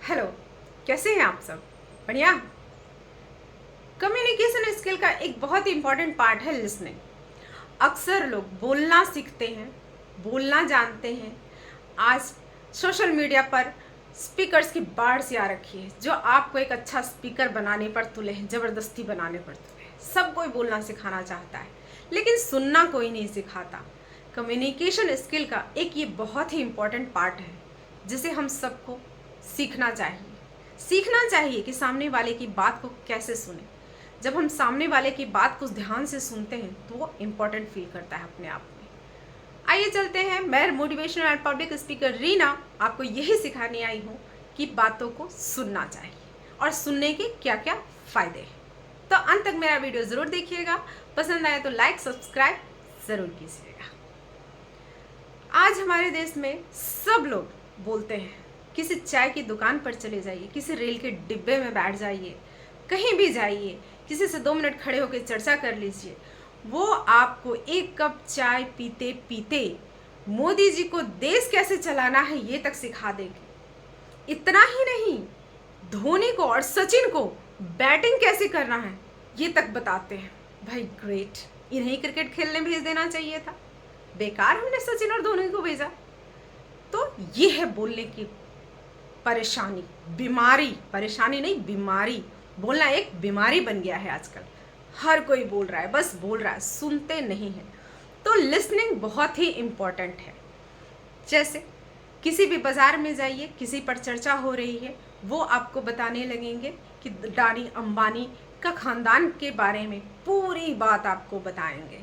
Hello, कैसे हैं आप सब? बढ़िया। कम्युनिकेशन स्किल का एक बहुत ही इंपॉर्टेंट पार्ट है लिसनिंग। अक्सर लोग बोलना सीखते हैं, बोलना जानते हैं। आज सोशल मीडिया पर स्पीकर्स की बाढ़ सी आ रखी है जो आपको एक अच्छा स्पीकर बनाने पर तुले हैं, ज़बरदस्ती बनाने पर तुले हैं। सब कोई बोलना सिखाना चाहता है लेकिन सुनना कोई नहीं सिखाता। कम्युनिकेशन स्किल का एक ये बहुत ही इम्पॉर्टेंट पार्ट है जिसे हम सबको सीखना चाहिए कि सामने वाले की बात को कैसे सुने। जब हम सामने वाले की बात को ध्यान से सुनते हैं तो वो इम्पोर्टेंट फील करता है अपने आप में। आइए चलते हैं, मैं motivational and public speaker Reena आपको यही सिखाने आई हूँ कि बातों को सुनना चाहिए और सुनने के क्या क्या फ़ायदे हैं। तो अंत तक मेरा वीडियो ज़रूर देखिएगा, पसंद आए तो लाइक सब्सक्राइब ज़रूर कीजिएगा। आज हमारे देश में सब लोग बोलते हैं, किसी चाय की दुकान पर चले जाइए, किसी रेल के डिब्बे में बैठ जाइए, कहीं भी जाइए, किसी से 2 मिनट खड़े होकर चर्चा कर लीजिए, वो आपको एक कप चाय पीते पीते मोदी जी को देश कैसे चलाना है ये तक सिखा देंगे। इतना ही नहीं, धोनी को और सचिन को बैटिंग कैसे करना है ये तक बताते हैं। भाई ग्रेट, इन्हें क्रिकेट खेलने भेज देना चाहिए था, बेकार हमने सचिन और धोनी को भेजा। तो ये है बोलने की परेशानी, परेशानी नहीं बीमारी। बोलना एक बीमारी बन गया है आजकल। हर कोई बोल रहा है, बस बोल रहा है, सुनते नहीं है। तो लिसनिंग बहुत ही इम्पोर्टेंट है। जैसे किसी भी बाजार में जाइए, किसी पर चर्चा हो रही है, वो आपको बताने लगेंगे कि अडानी अंबानी का खानदान के बारे में पूरी बात आपको बताएंगे।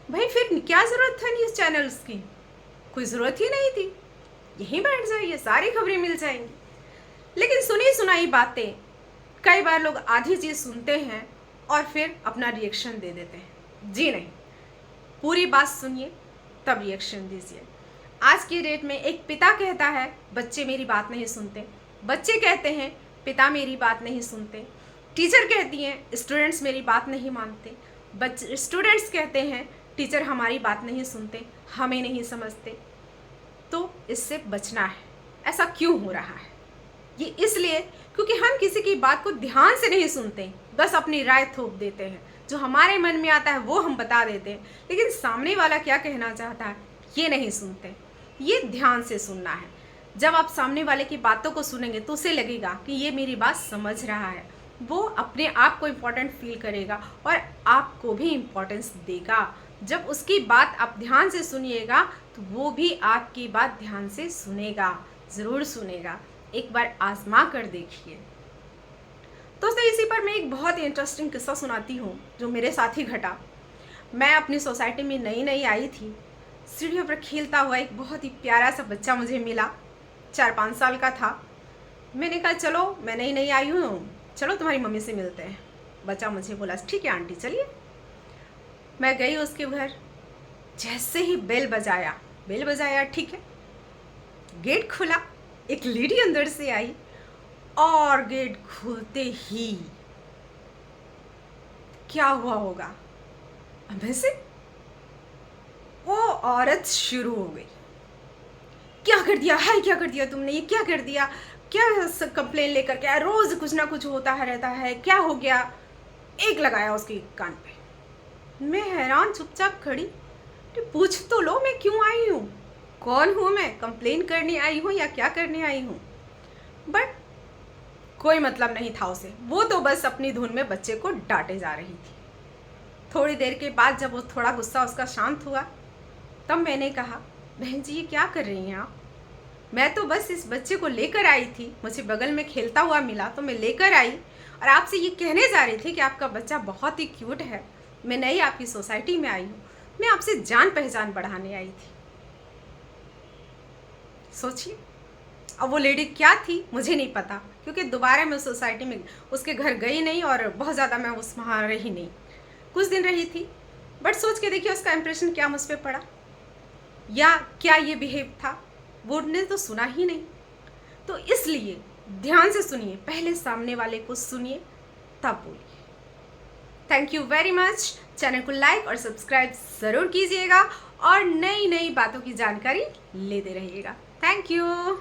भाई फिर क्या ज़रूरत था न्यूज़ चैनल्स की? कोई ज़रूरत ही नहीं थी। यहीं बैठ जाइए, सारी खबरें मिल जाएंगी। लेकिन सुनी सुनाई बातें कई बार लोग आधी चीज़ सुनते हैं और फिर अपना रिएक्शन दे देते हैं। जी नहीं, पूरी बात सुनिए तब रिएक्शन दीजिए। आज की डेट में एक पिता कहता है बच्चे मेरी बात नहीं सुनते, बच्चे कहते हैं पिता मेरी बात नहीं सुनते, टीचर कहती हैं स्टूडेंट्स मेरी बात नहीं मानते, स्टूडेंट्स कहते हैं टीचर हमारी बात नहीं सुनते, हमें नहीं समझते। तो इससे बचना है। ऐसा क्यों हो रहा है? ये इसलिए क्योंकि हम किसी की बात को ध्यान से नहीं सुनते, बस अपनी राय थोप देते हैं। जो हमारे मन में आता है वो हम बता देते हैं, लेकिन सामने वाला क्या कहना चाहता है ये नहीं सुनते। ये ध्यान से सुनना है। जब आप सामने वाले की बातों को सुनेंगे तो उसे लगेगा कि ये मेरी बात समझ रहा है। वो अपने आप को इम्पोर्टेंट फील करेगा और आपको भी इम्पोर्टेंस देगा। जब उसकी बात आप ध्यान से सुनिएगा तो वो भी आपकी बात ध्यान से सुनेगा, ज़रूर सुनेगा। एक बार आजमा कर देखिए। दोस्तों, इसी पर मैं एक बहुत ही इंटरेस्टिंग किस्सा सुनाती हूँ जो मेरे साथ ही घटा। मैं अपनी सोसाइटी में नई आई थी। सीढ़ियों पर खेलता हुआ एक बहुत ही प्यारा सा बच्चा मुझे मिला, 4-5 साल का था। मैंने कहा चलो, मैं नई आई हूँ, चलो तुम्हारी मम्मी से मिलते हैं। बच्चा मुझे बोला ठीक है आंटी चलिए। मैं गई उसके घर। जैसे ही बेल बजाया ठीक है, गेट खुला, एक लेडी अंदर से आई और गेट खुलते ही क्या हुआ होगा? अब से वो औरत शुरू हो गई, क्या कर दिया है, क्या कर दिया तुमने, ये क्या कर दिया, क्या कंप्लेन लेकर के, रोज कुछ ना कुछ होता है रहता है, क्या हो गया? एक लगाया उसके कान पे। मैं हैरान चुपचाप खड़ी, तो पूछ तो लो मैं क्यों आई हूँ, कौन हूँ मैं, कंप्लेन करने आई हूँ या क्या करने आई हूँ? बट कोई मतलब नहीं था उसे, वो तो बस अपनी धुन में बच्चे को डांटे जा रही थी। थोड़ी देर के बाद जब वो थोड़ा गुस्सा उसका शांत हुआ तब मैंने कहा बहन जी ये क्या कर रही हैं आप? मैं तो बस इस बच्चे को लेकर आई थी, मुझे बगल में खेलता हुआ मिला तो मैं लेकर आई और आपसे ये कहने जा रही थी कि आपका बच्चा बहुत ही क्यूट है। मैं नई आपकी सोसाइटी में आई हूँ, मैं आपसे जान पहचान बढ़ाने आई थी। सोचिए, अब वो लेडी क्या थी मुझे नहीं पता, क्योंकि दोबारा मैं सोसाइटी में उसके घर गई नहीं और बहुत ज़्यादा मैं उस वहाँ रही नहीं, कुछ दिन रही थी। बट सोच के देखिए उसका इम्प्रेशन क्या मुझ पर पड़ा, या क्या ये बिहेव था, वो ने तो सुना ही नहीं। तो इसलिए ध्यान से सुनिए, पहले सामने वाले को सुनिए तब बोलिए। Thank you very much. Channel को लाइक और सब्सक्राइब ज़रूर कीजिएगा और नई बातों की जानकारी लेते रहिएगा। Thank you.